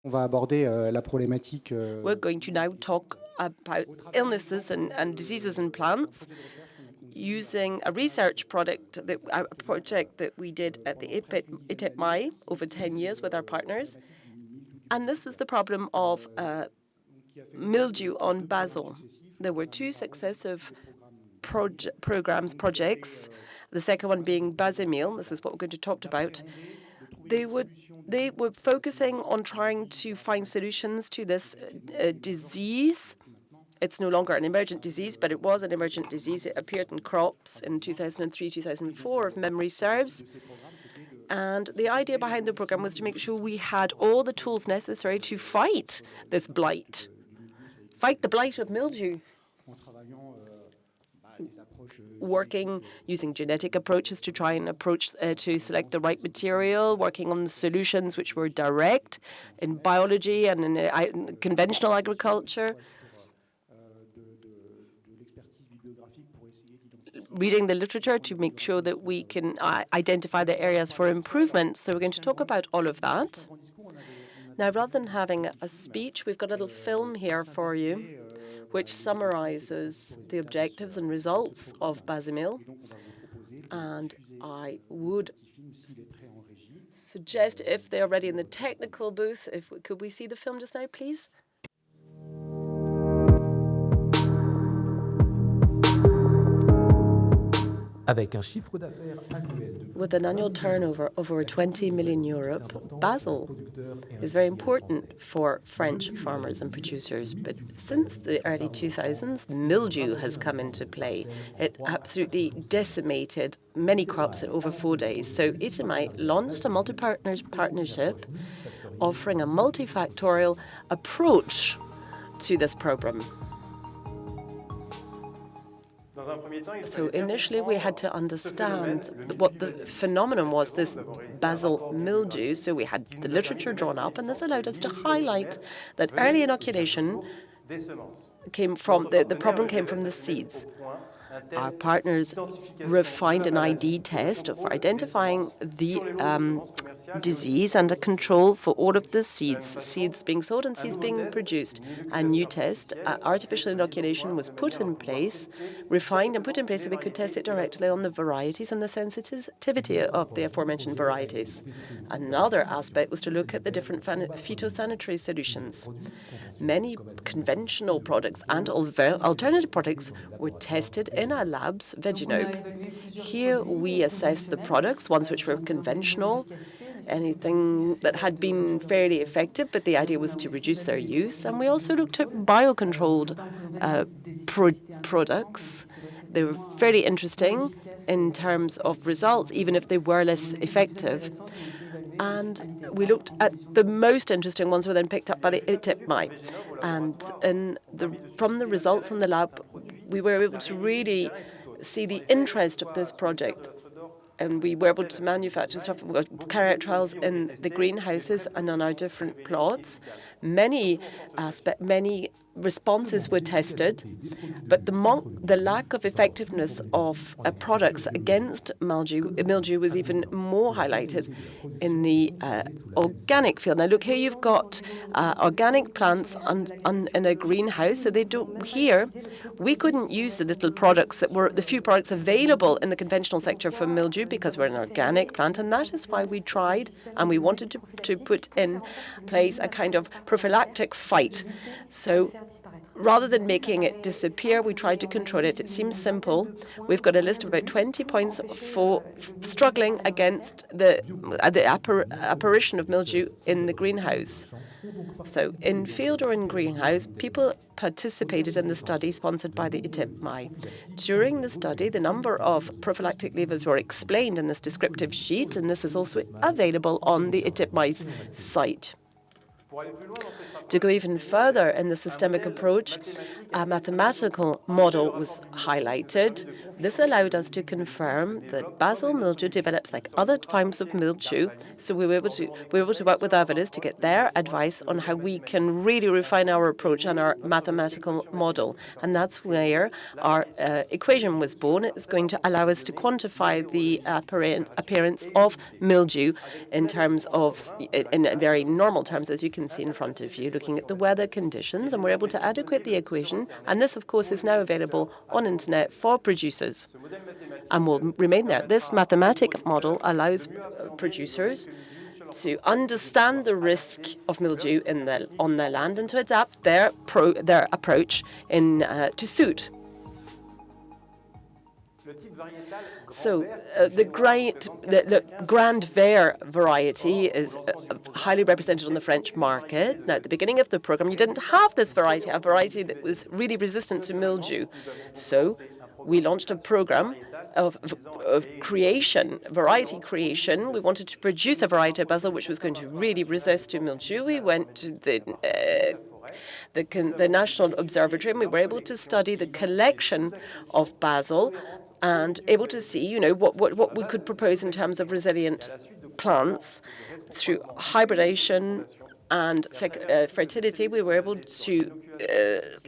We're going to now talk about illnesses and diseases in plants using a research project that we did at the iteipmai over 10 years with our partners. And this is the problem of mildew on basil. There were two successive projects, the second one being BASIMIL. This is what we're going to talk about. They were focusing on trying to find solutions to this disease. It's no longer an emergent disease, but it was an emergent disease. It appeared in crops in 2003, 2004, if memory serves. And the idea behind the program was to make sure we had all the tools necessary to fight this blight, fight the blight of mildew. Working using genetic approaches to try and to select the right material, working on solutions which were direct in biology and in conventional agriculture. Reading the literature to make sure that we can identify the areas for improvement. So we're going to talk about all of that. Now, rather than having a speech, we've got a little film here for you, which summarizes the objectives and results of BASIMIL. And I would suggest, if they're ready in the technical booth, could we see the film just now, please? With an annual turnover of over 20 million euro, basil is very important for French farmers and producers. But since the early 2000s, mildew has come into play. It absolutely decimated many crops in over 4 days. So iteipmai launched a partnership offering a multi-factorial approach to this problem. So initially, we had to understand what the phenomenon was, this basil mildew. So we had the literature drawn up, and this allowed us to highlight that early inoculation came from the problem came from the seeds. Our partners refined an ID test for identifying the disease and a control for all of the seeds being sold and seeds being produced. A new test, artificial inoculation, was put in place, refined and put in place so we could test it directly on the varieties and the sensitivity of the aforementioned varieties. Another aspect was to look at the different phytosanitary solutions. Many conventional products and alternative products were tested in our labs, Veginope. Here we assessed the products, ones which were conventional, anything that had been fairly effective, but the idea was to reduce their use. And we also looked at biocontrolled products. They were fairly interesting in terms of results, even if they were less effective. And we looked at the most interesting ones were then picked up by the iteipmai. And from the results in the lab, we were able to really see the interest of this project. And we were able to manufacture stuff, carry out trials in the greenhouses and on our different plots. Many responses were tested, but the lack of effectiveness of products against mildew was even more highlighted in the organic field. Now, look, here you've got organic plants in a greenhouse. So here, we couldn't use the little products that were the few products available in the conventional sector for mildew because we're an organic plant, and that is why we tried and we wanted to put in place a kind of prophylactic fight. So rather than making it disappear, we tried to control it. It seems simple. We've got a list of about 20 points for struggling against the apparition of mildew in the greenhouse. So in field or in greenhouse, people participated in the study sponsored by the iteipmai. During the study, the number of prophylactic levers were explained in this descriptive sheet, and this is also available on the iteipmai's site. To go even further in the systemic approach, a mathematical model was highlighted This allowed us to confirm that basil mildew develops like other types of mildew. So we were able to work with others to get their advice on how we can really refine our approach and our mathematical model. And that's where our equation was born. It's going to allow us to quantify the appearance of mildew in terms of, in very normal terms, as you can see in front of you, looking at the weather conditions. And we're able to adequate the equation. And this, of course, is now available on internet for producers and will remain there. This mathematic model allows producers to understand the risk of mildew on their land and to adapt their approach to suit. So the Grand Vert variety is highly represented on the French market. Now, at the beginning of the program, you didn't have this variety, a variety that was really resistant to mildew. So we launched a program of creation, variety creation. We wanted to produce a variety of basil which was going to really resist to mildew. We went to the National Observatory, and we were able to study the collection of basil and able to see, what we could propose in terms of resilient plants through hybridization and fertility. We were able to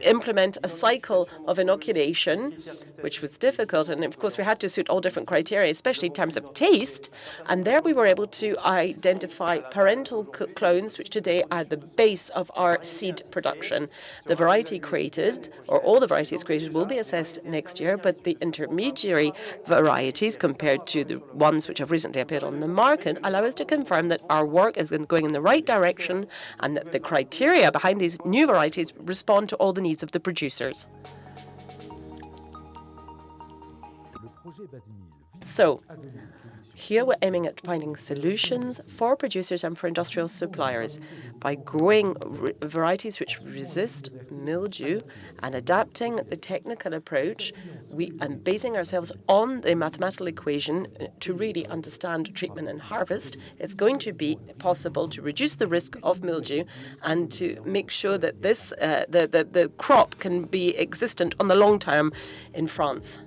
implement a cycle of inoculation, which was difficult. And of course, we had to suit all different criteria, especially in terms of taste. And there we were able to identify parental clones, which today are the base of our seed production. The variety created, or all the varieties created, will be assessed next year. But the intermediary varieties, compared to the ones which have recently appeared on the market, allow us to confirm that our work is going in the right direction and that the criteria behind these new varieties respond to all the needs of the producers. So here we're aiming at finding solutions for producers and for industrial suppliers by growing varieties which resist mildew and adapting the technical approach and basing ourselves on the mathematical equation to really understand treatment and harvest. It's going to be possible to reduce the risk of mildew and to make sure that the crop can be existent on the long term in France.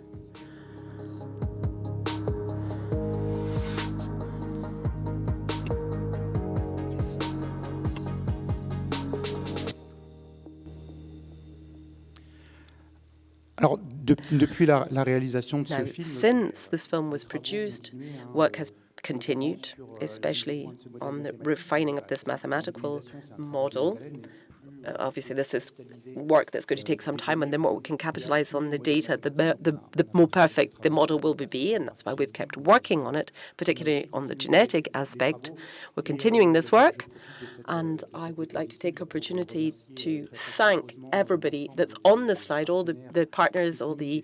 Alors, depuis la réalisation de ce film, since this film was produced, work has continued, especially on the refining of this mathematical model. Obviously, this is work that's going to take some time, and the more we can capitalize on the data, the more perfect the model will be, and that's why we've kept working on it, particularly on the genetic aspect. We're continuing this work, and I would like to take opportunity to thank everybody that's on the slide, all the partners, all the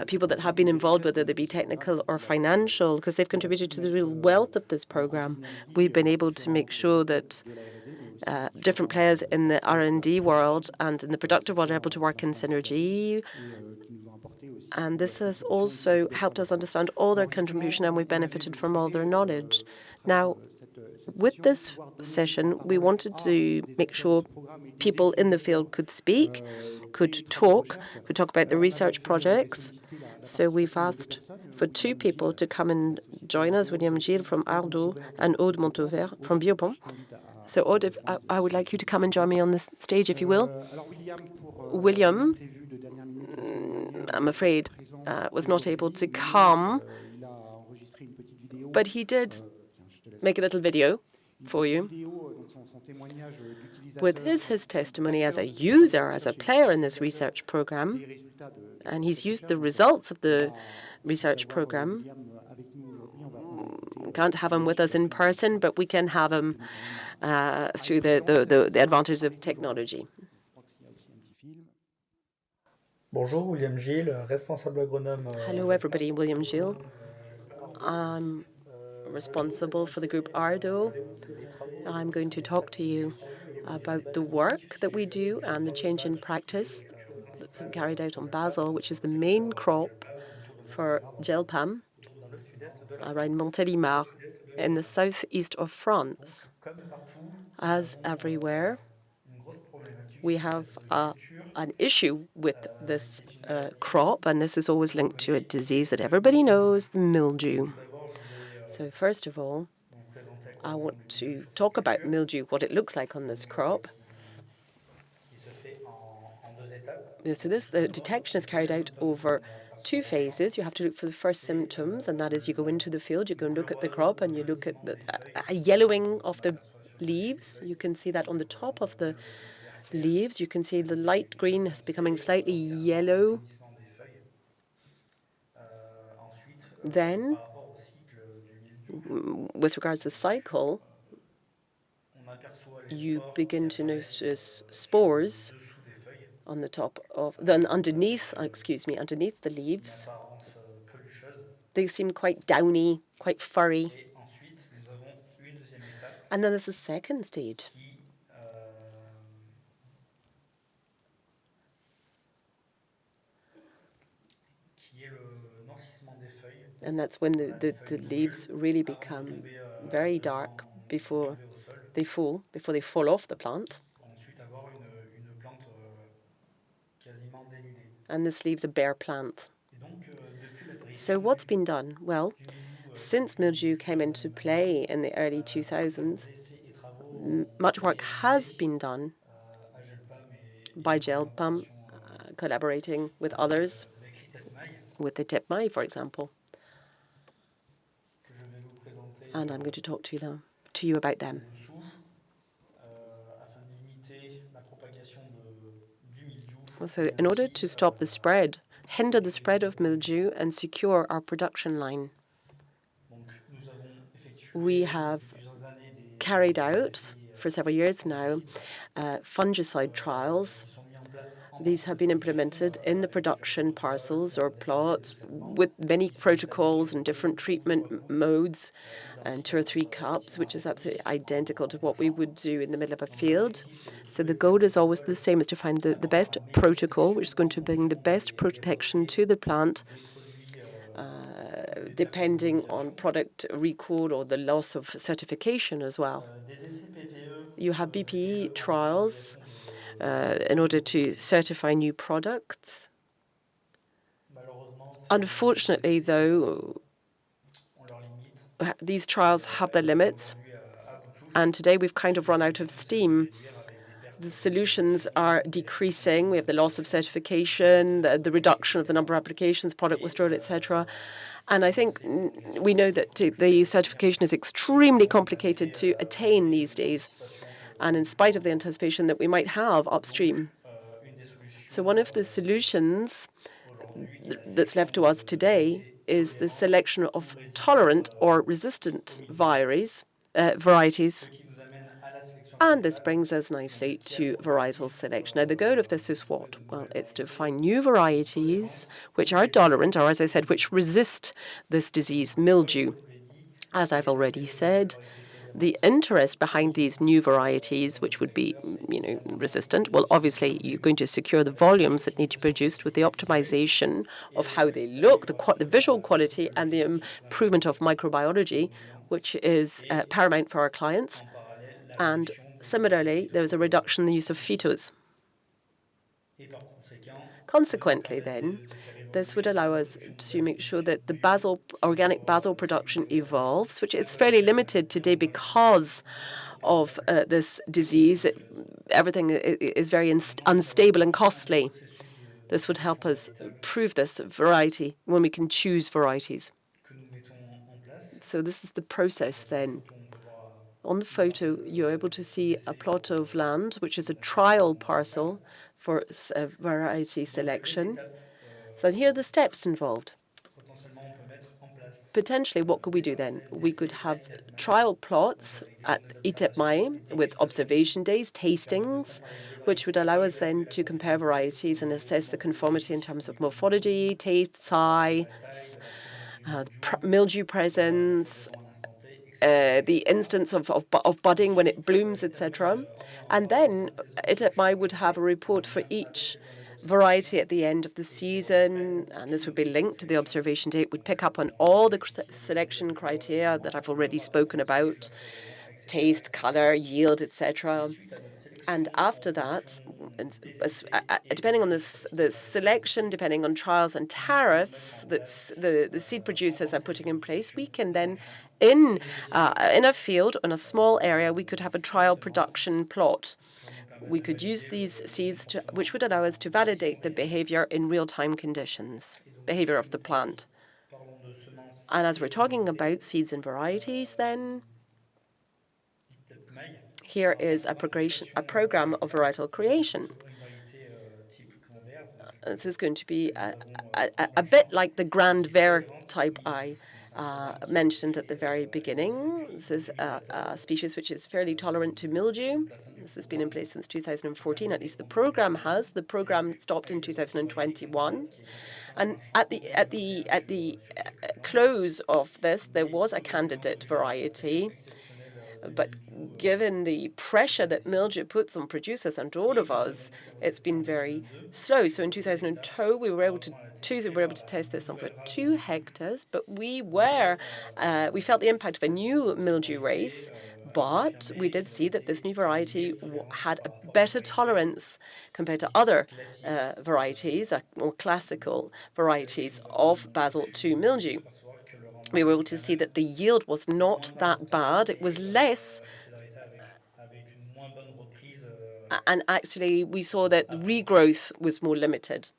people that have been involved, whether they be technical or financial, because they've contributed to the real wealth of this program. We've been able to make sure that different players in the R&D world and in the productive world are able to work in synergy. And this has also helped us understand all their contribution, and we've benefited from all their knowledge. Now, with this session, we wanted to make sure people in the field could speak, could talk about the research projects. So we've asked for two people to come and join us, William Gilles from Ardo and Aude MONTOVERT from Bioplants. So, Aude, I would like you to come and join me on this stage, if you will. William, I'm afraid, was not able to come, but he did make a little video for you with his testimony as a user, as a player in this research program. And he's used the results of the research program. We can't have him with us in person, but we can have him through the advantage of technology. Bonjour, William Gilles, responsable agronome. Hello, everybody. William Gilles. I'm responsible for the group Ardo. I'm going to talk to you about the work that we do and the change in practice that's carried out on basil, which is the main crop for gel palm around Montélimar in the southeast of France. As everywhere, we have a an issue with this crop, and this is always linked to a disease that everybody knows, mildew. So first of all, I want to talk about mildew, what it looks like on this crop. So the detection is carried out over 2 phases. You have to look for the first symptoms, and that is you go into the field, you go and look at the crop, and you look at the yellowing of the leaves. You can see that on the top of the leaves. You can see the light green is becoming slightly yellow. Then, with regards to the cycle, you begin to notice spores on the top of, then underneath the leaves. They seem quite downy, quite furry. And then there's a second stage. And that's when the leaves really become very dark before they fall off the plant. And this leaves a bare plant. So what's been done? Well, since mildew came into play in the early 2000s, much work has been done by Bioplants, collaborating with others, with iteipmai, for example. And I'm going to talk to you about them. So in order to stop the spread, hinder the spread of mildew and secure our production line, we have carried out, for several years now, fungicide trials. These have been implemented in the production parcels or plots with many protocols and different treatment modes and 2 or 3 cups, which is absolutely identical to what we would do in the middle of a field. So the goal is always the same, is to find the best protocol, which is going to bring the best protection to the plant, depending on product recall or the loss of certification as well. You have BPE trials in order to certify new products. Unfortunately, though, these trials have their limits, and today we've kind of run out of steam. The solutions are decreasing. We have the loss of certification, the reduction of the number of applications, product withdrawal, etc. And I think we know that the certification is extremely complicated to attain these days, and in spite of the anticipation that we might have upstream. So one of the solutions that's left to us today is the selection of tolerant or resistant varieties. And this brings us nicely to varietal selection. Now, the goal of this is what? Well, it's to find new varieties which are tolerant, or as I said, which resist this disease, mildew. As I've already said, the interest behind these new varieties, which would be, resistant, well, obviously, you're going to secure the volumes that need to be produced with the optimization of how they look, the visual quality, and the improvement of microbiology, which is paramount for our clients. And similarly, there is a reduction in the use of phytos. Consequently, then, this would allow us to make sure that the organic basil production evolves, which is fairly limited today because of this disease. Everything is very unstable and costly. This would help us prove this variety when we can choose varieties. So this is the process then. On the photo, you're able to see a plot of land, which is a trial parcel for variety selection. So here are the steps involved. Potentially, what could we do then? We could have trial plots at iteipmai with observation days, tastings, which would allow us then to compare varieties and assess the conformity in terms of morphology, taste, size, mildew presence, the instance of budding when it blooms, etc. And then iteipmai would have a report for each variety at the end of the season, and this would be linked to the observation date. Would pick up on all the selection criteria that I've already spoken about: taste, color, yield, etc. And after that, depending on the selection, depending on trials and tariffs that the seed producers are putting in place, we can then, in a field, in a small area, we could have a trial production plot. We could use these seeds, which would allow us to validate the behavior in real-time conditions, behavior of the plant. And as we're talking about seeds and varieties, then here is a program of varietal creation. This is going to be a bit like the Grand Vert type I mentioned at the very beginning. This is a species which is fairly tolerant to mildew. This has been in place since 2014, at least the program has. The program stopped in 2021. And at the close of this, there was a candidate variety. But given the pressure that mildew puts on producers and all of us, it's been very slow. So in 2002, we were able to test this over 2 hectares, but we felt the impact of a new mildew race. But we did see that this new variety had a better tolerance compared to other varieties, or classical varieties of basil to mildew. We were able to see that the yield was not that bad. It was less. And actually, we saw that regrowth was more limited.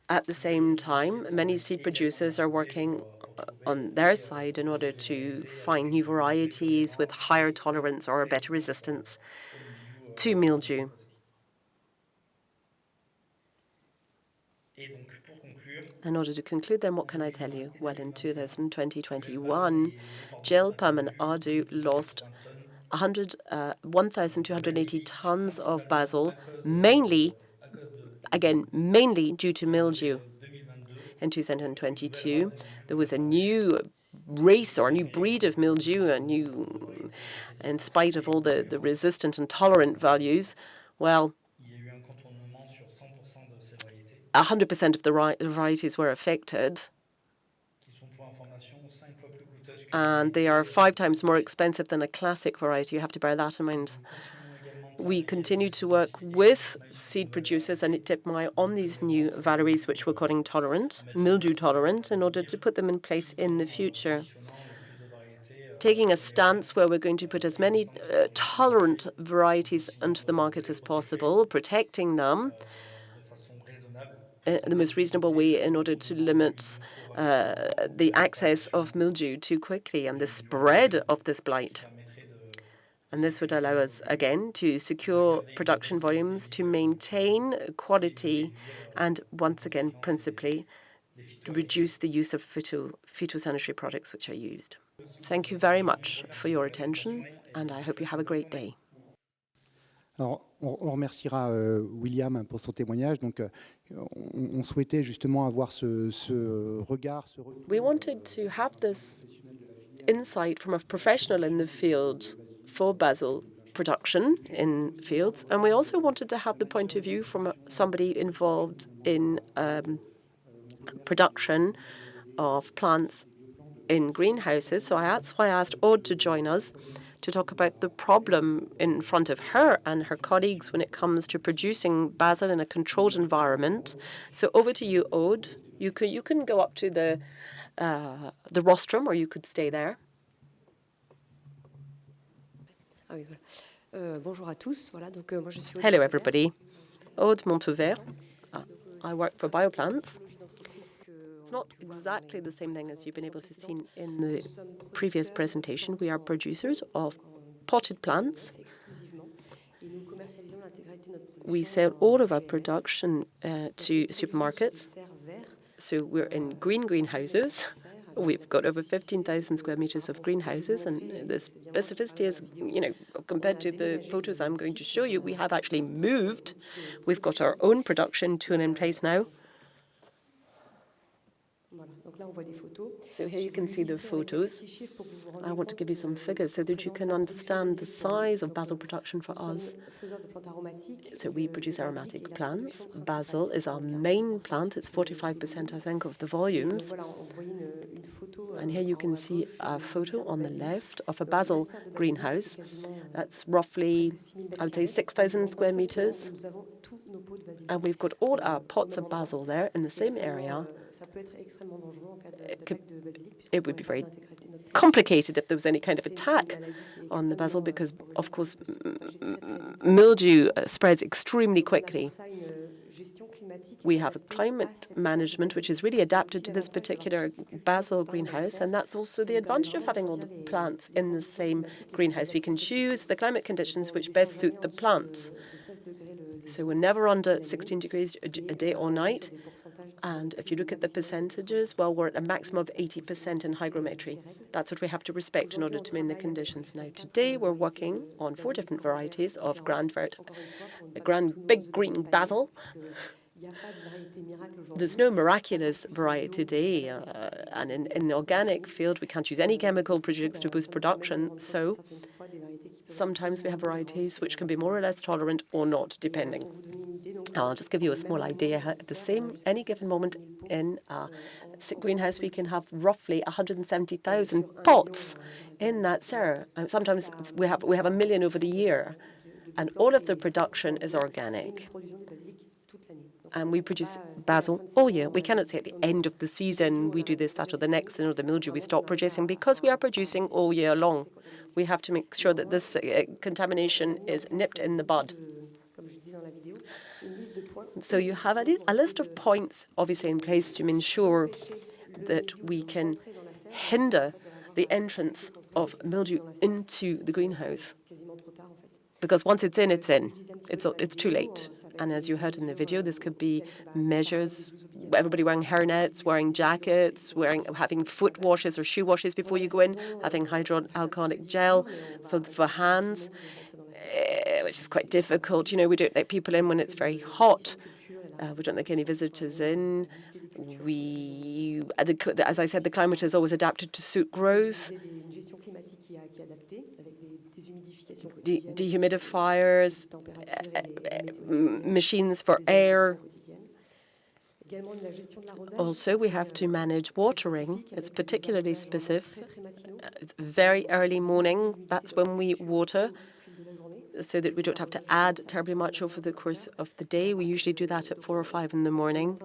At the same time, many seed producers are working on their side in order to find new varieties with higher tolerance or a better resistance to mildew. In order to conclude, then, what can I tell you? Well, in 2021, PHILIPPE and Ardo lost 1,280 tons of basil, mainly due to mildew. In 2022, there was a new race or a new breed of mildew, in spite of all the resistant and tolerant values. Well, 100% of the varieties were affected, and they are 5 times more expensive than a classic variety. You have to bear that in mind. We continue to work with seed producers and iteipmai on these new varieties, which we're calling tolerant, mildew tolerant, in order to put them in place in the future. Taking a stance where we're going to put as many tolerant varieties onto the market as possible, protecting them the most reasonable way in order to limit the access of mildew too quickly and the spread of this blight. And this would allow us, again, to secure production volumes, to maintain quality, and once again, principally, reduce the use of phytosanitary products which are used. Thank you very much for your attention, and I hope you have a great day. Alors, on remerciera William pour son témoignage. Donc, on souhaitait justement avoir ce regard. We wanted to have this insight from a professional in the field for basil production in fields, and we also wanted to have the point of view from somebody involved in production of plants in greenhouses. So that's why I asked Aude to join us to talk about the problem in front of her and her colleagues when it comes to producing basil in a controlled environment. So over to you, Aude. You can go up to the rostrum, or you could stay there. Hello, everybody. Aude MONTOVERT. I work for Bioplants. It's not exactly the same thing as you've been able to see in the previous presentation. We are producers of potted plants. We sell all of our production to supermarkets. So we're in greenhouses. We've got over 15,000 square meters of greenhouses, and the specificity is, compared to the photos I'm going to show you, we have actually moved. We've got our own production tool in place now. So here you can see the photos. I want to give you some figures so that you can understand the size of basil production for us. So we produce aromatic plants. Basil is our main plant. It's 45%, I think, of the volumes. And here you can see a photo on the left of a basil greenhouse. That's roughly, I would say, 6,000 square meters. And we've got all our pots of basil there in the same area. It would be very complicated if there was any kind of attack on the basil because, of course, mildew spreads extremely quickly. We have a climate management which is really adapted to this particular basil greenhouse, and that's also the advantage of having all the plants in the same greenhouse. We can choose the climate conditions which best suit the plant. So we're never under 16 degrees a day or night. And if you look at the percentages, well, we're at a maximum of 80% in hygrometry. That's what we have to respect in order to meet the conditions. Now, today we're working on 4 different varieties of grand big green basil. There's no miraculous variety today, and in the organic field, we can't use any chemical products to boost production. So sometimes we have varieties which can be more or less tolerant or not, depending. I'll just give you a small idea. At any given moment in a greenhouse, we can have roughly 170,000 pots in that serre. And sometimes we have 1 million over the year, and all of the production is organic. And we produce basil all year. We cannot say at the end of the season we do this, that, or the next, and the mildew we stop producing, because we are producing all year long. We have to make sure that this contamination is nipped in the bud. So you have a list of points, obviously, in place to ensure that we can hinder the entrance of mildew into the greenhouse. Because once it's in, it's in. It's too late. And as you heard in the video, this could be measures, everybody wearing hairnets, wearing jackets, having foot washes or shoe washes before you go in, having hydroalcoholic gel for hands, which is quite difficult. You know, we don't let people in when it's very hot. We don't let any visitors in. As I said, the climate is always adapted to suit growth. Dehumidifiers, machines for air. Also, we have to manage watering. It's particularly specific. It's very early morning. That's when we water, so that we don't have to add terribly much over the course of the day. We usually do that at 4 or 5 in the morning.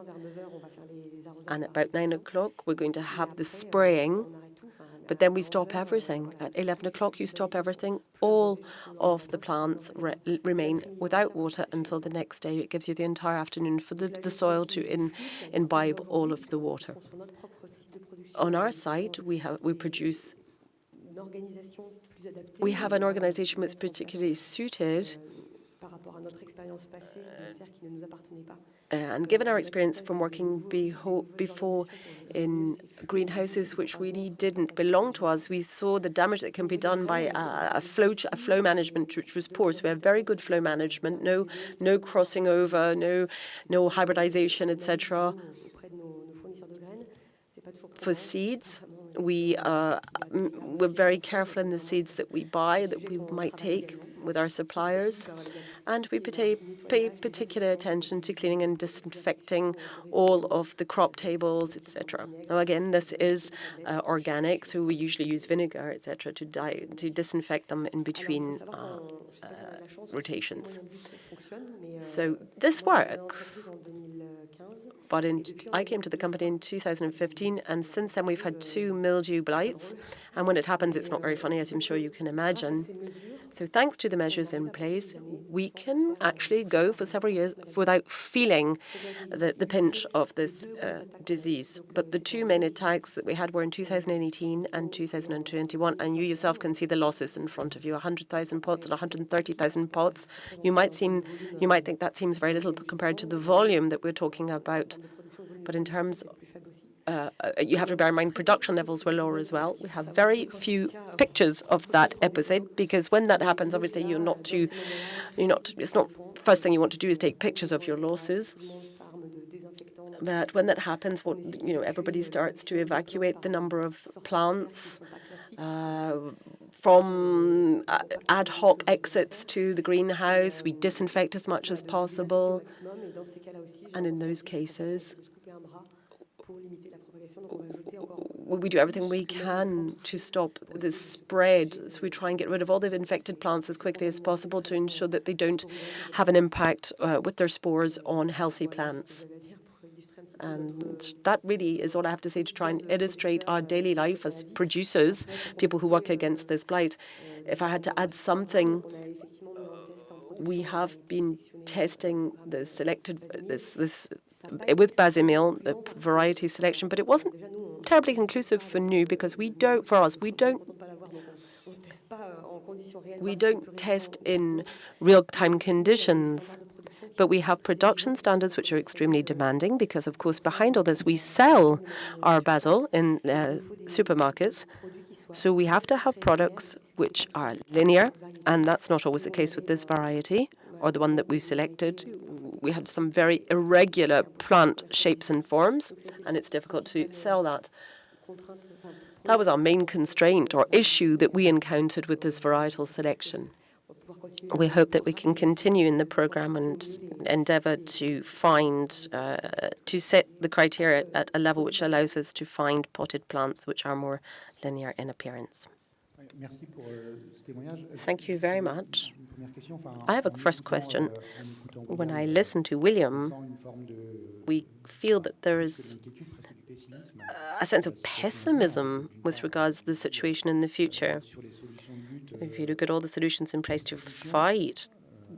And at about 9 o'clock, we're going to have the spraying. But then we stop everything. At 11 o'clock, you stop everything. All of the plants remain without water until the next day. It gives you the entire afternoon for the soil to imbibe all of the water. On our site, we have an organization that's particularly suited. And given our experience from working before in greenhouses which really didn't belong to us, we saw the damage that can be done by a flow management which was poor. So we have very good flow management, no crossing over, no hybridization, etc. For seeds, we're very careful in the seeds that we buy, that we might take with our suppliers, and we pay particular attention to cleaning and disinfecting all of the crop tables, etc. Now, again, this is organic, so we usually use vinegar, etc., to disinfect them in between rotations. So this works. But I came to the company in 2015, and since then we've had 2 mildew blights. And when it happens, it's not very funny, as I'm sure you can imagine. So thanks to the measures in place, we can actually go for several years without feeling the pinch of this disease. But the 2 main attacks that we had were in 2018 and 2021, and you yourself can see the losses in front of you: 100,000 pots and 130,000 pots. You might think that seems very little compared to the volume that we're talking about. But in terms, you have to bear in mind production levels were lower as well. We have very few pictures of that episode, because when that happens, obviously it's not the first thing you want to do is take pictures of your losses. But when that happens, everybody starts to evacuate the number of plants from ad hoc exits to the greenhouse. We disinfect as much as possible. And in those cases, we do everything we can to stop this spread. So we try and get rid of all the infected plants as quickly as possible to ensure that they don't have an impact with their spores on healthy plants. And that really is all I have to say to try and illustrate our daily life as producers, people who work against this blight. If I had to add something, we have been testing the selected this with BASIMIL, the variety selection, but it wasn't terribly conclusive for new because we don't test in real-time conditions. But we have production standards which are extremely demanding because, of course, behind all this, we sell our basil in supermarkets. So we have to have products which are linear, and that's not always the case with this variety or the one that we selected. We had some very irregular plant shapes and forms, and it's difficult to sell that. That was our main constraint or issue that we encountered with this varietal selection. We hope that we can continue in the program and endeavour to find, to set the criteria at a level which allows us to find potted plants which are more linear in appearance. Thank you very much. I have a first question. When I listen to William, we feel that there is a sense of pessimism with regards to the situation in the future. If you look at all the solutions in place to fight,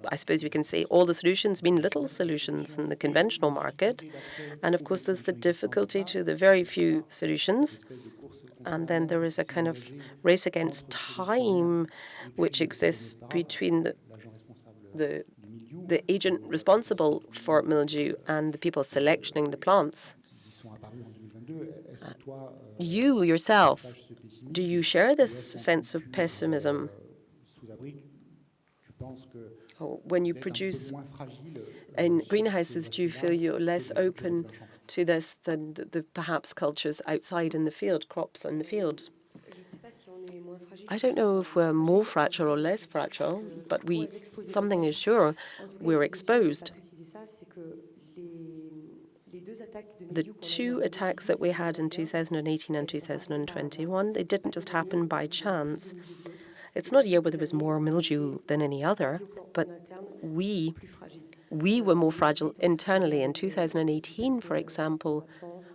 I suppose we can say all the solutions mean little solutions in the conventional market. And of course, there's the difficulty to the very few solutions. And then there is a kind of race against time which exists between the agent responsible for mildew and the people selectioning the plants. You yourself, do you share this sense of pessimism? When you produce in greenhouses, do you feel you're less open to this than the perhaps cultures outside in the field, crops in the field? I don't know if we're more fragile or less fragile, but something is sure, we're exposed. The two attacks that we had in 2018 and 2021, they didn't just happen by chance. It's not a year where there was more mildew than any other, but we were more fragile internally. In 2018, for example,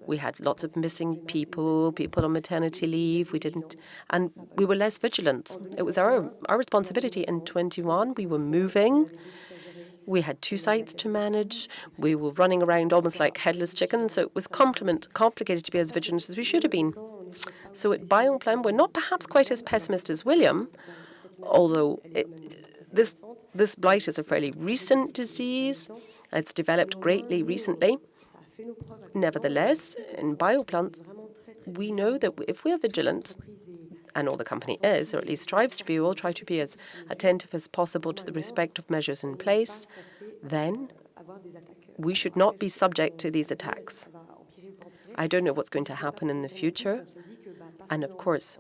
we had lots of missing people on maternity leave. And we were less vigilant. It was our responsibility. In 21, we were moving. We had 2 sites to manage. We were running around almost like headless chickens, so it was complicated to be as vigilant as we should have been. So at Bioplants, we're not perhaps quite as pessimist as William, although this blight is a fairly recent disease. It's developed greatly recently. Nevertheless, in Bioplants, we know that if we are vigilant, and all the company is, or at least strives to be, we'll try to be as attentive as possible to the respective measures in place, then we should not be subject to these attacks. I don't know what's going to happen in the future. And of course,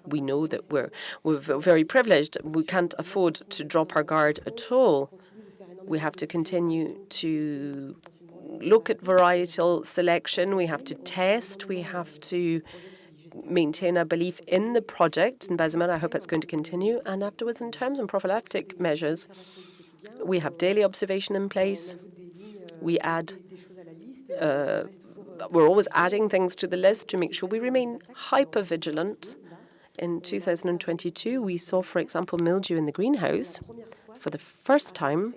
we know that we're very privileged. We can't afford to drop our guard at all. We have to continue to look at varietal selection. We have to test. We have to maintain a belief in the project. In BASIMIL, I hope it's going to continue. And afterwards, in terms of prophylactic measures, we have daily observation in place. We add, we're always adding things to the list to make sure we remain hyper-vigilant. In 2022, we saw, for example, mildew in the greenhouse. For the first time,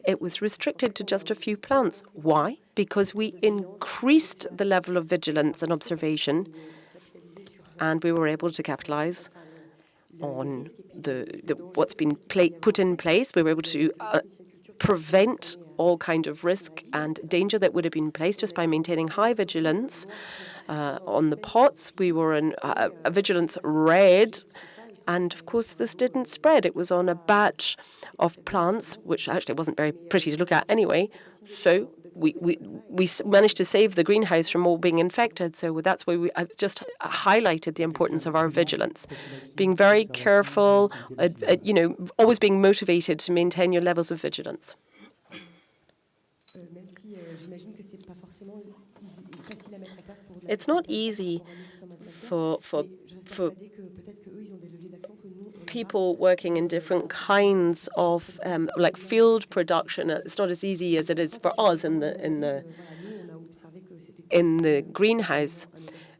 it was restricted to just a few plants. Why? Because we increased the level of vigilance and observation, and we were able to capitalize on what's been put in place. We were able to prevent all kind of risk and danger that would have been placed just by maintaining high vigilance. On the pots, we were in a vigilance red, and of course this didn't spread. It was on a batch of plants, which actually wasn't very pretty to look at anyway. So we managed to save the greenhouse from all being infected. So that's why I just highlighted the importance of our vigilance, being very careful, always being motivated to maintain your levels of vigilance. It's not easy for people working in different kinds of like field production. It's not as easy as it is for us in the greenhouse.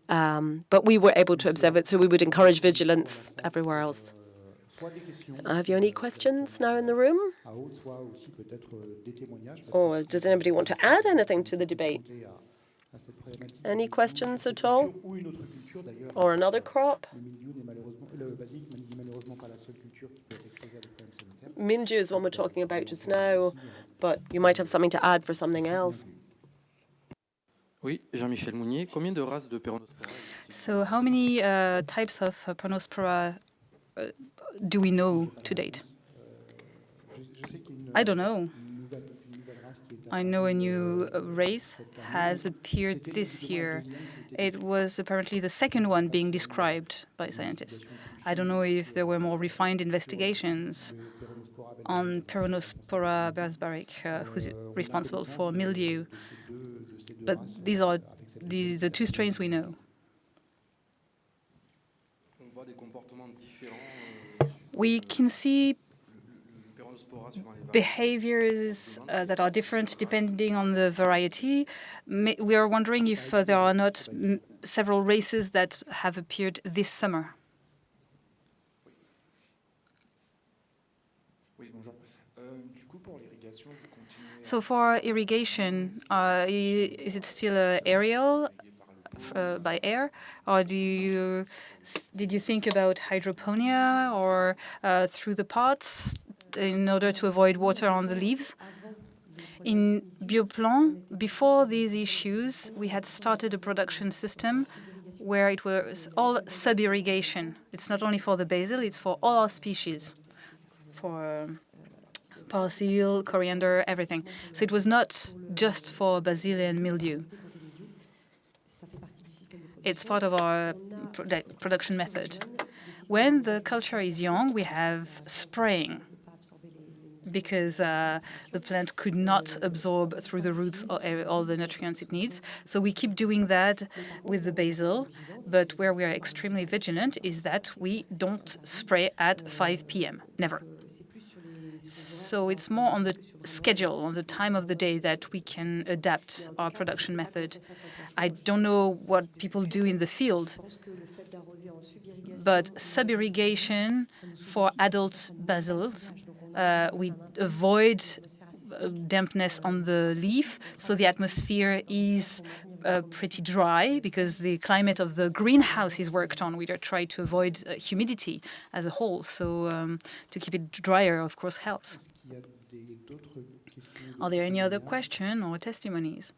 But we were able to observe it, so we would encourage vigilance everywhere else. Have you any questions now in the room? Or does anybody want to add anything to the debate? Any questions at all? Or another crop? Mildew is one we're talking about just now, but you might have something to add for something else. Oui, Jean-Michel Mounier. Combien de races de Peronospora? So how many types of Peronospora do we know to date? I don't know. I know a new race has appeared this year. It was apparently the second one being described by scientists. I don't know if there were more refined investigations on Peronospora barsbaric, who's responsible for mildew. But these are the two strains we know. We can see behaviors that are different depending on the variety. We are wondering if there are not several races that have appeared this summer. So for irrigation, is it still aerial by air, or did you think about hydroponia or through the pots in order to avoid water on the leaves? In Bioplants, before these issues, we had started a production system where it was all sub-irrigation. It's not only for the basil, it's for all our species, for basil, coriander, everything. So it was not just for basil and mildew. It's part of our production method. When the culture is young, we have spraying, because the plant could not absorb through the roots all the nutrients it needs. So we keep doing that with the basil. But where we are extremely vigilant is that we don't spray at 5 p.m. Never. So it's more on the schedule, on the time of the day that we can adapt our production method. I don't know what people do in the field, but sub-irrigation for adult basils, we avoid dampness on the leaf, so the atmosphere is pretty dry because the climate of the greenhouse is worked on. We try to avoid humidity as a whole, so to keep it drier, of course, helps. Are there any other questions or testimonies?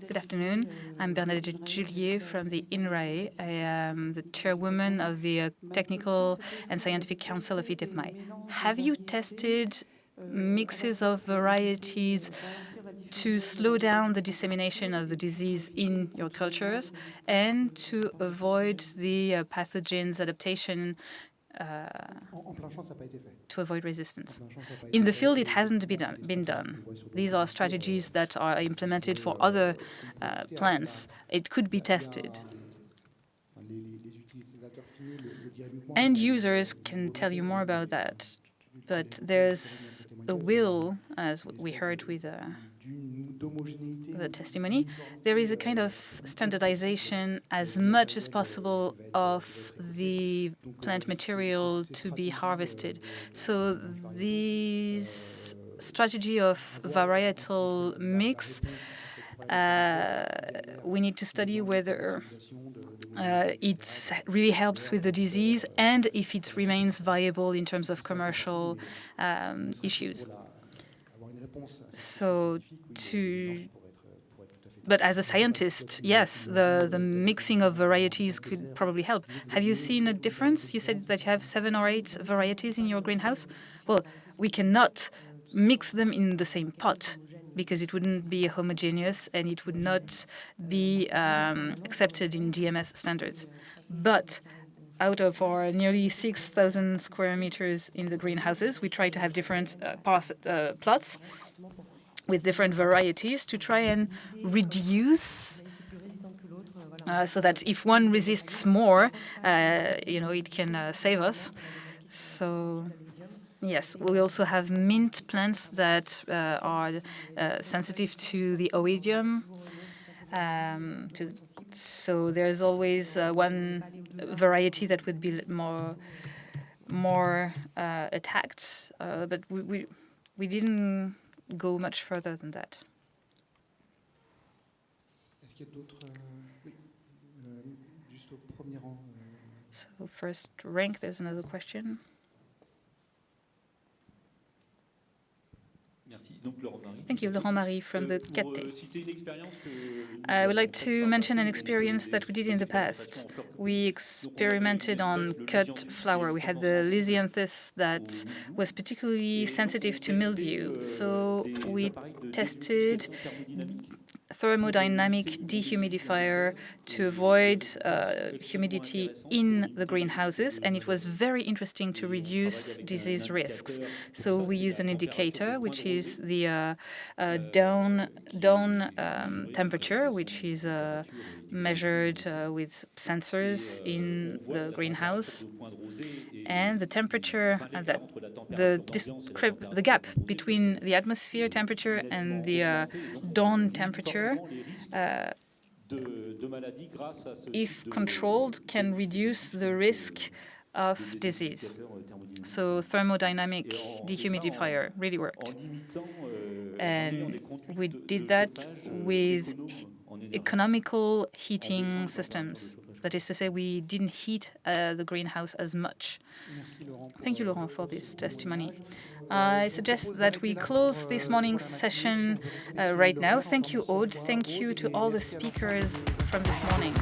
Good afternoon. I'm Bernadette Julier from the INRAE. I am the chairwoman of the Technical and Scientific Council of iteipmai. Have you tested mixes of varieties to slow down the dissemination of the disease in your cultures and to avoid the pathogens adaptation to avoid resistance? In the field, it hasn't been done. These are strategies that are implemented for other plants. It could be tested. End users can tell you more about that, but there's a will, as we heard with the testimony, there is a kind of standardization as much as possible of the plant material to be harvested. So this strategy of varietal mix, we need to study whether it really helps with the disease and if it remains viable in terms of commercial issues. But as a scientist, yes, the mixing of varieties could probably help. Have you seen a difference? You said that you have 7 or 8 varieties in your greenhouse. Well, we cannot mix them in the same pot because it wouldn't be homogeneous and it would not be accepted in GMS standards. But out of our nearly 6,000 square meters in the greenhouses, we try to have different plots with different varieties to try and reduce so that if one resists more, it can save us. So yes, we also have mint plants that are sensitive to the oidium. So there's always one variety that would be more attacked, but we didn't go much further than that. So first rank, there's another question. Thank you, Laurent Marie from the Caté. I would like to mention an experience that we did in the past. We experimented on cut flower. We had the Lysianthus that was particularly sensitive to mildew. So we tested thermodynamic dehumidifier to avoid humidity in the greenhouses, and it was very interesting to reduce disease risks. So we use an indicator, which is the dawn temperature, which is measured with sensors in the greenhouse, and the temperature the gap between the atmosphere temperature and the dawn temperature, if controlled, can reduce the risk of disease. So thermodynamic dehumidifier really worked. And we did that with economical heating systems. That is to say, we didn't heat the greenhouse as much. Thank you, Laurent, for this testimony. I suggest that we close this morning's session right now. Thank you, Aude. Thank you to all the speakers from this morning.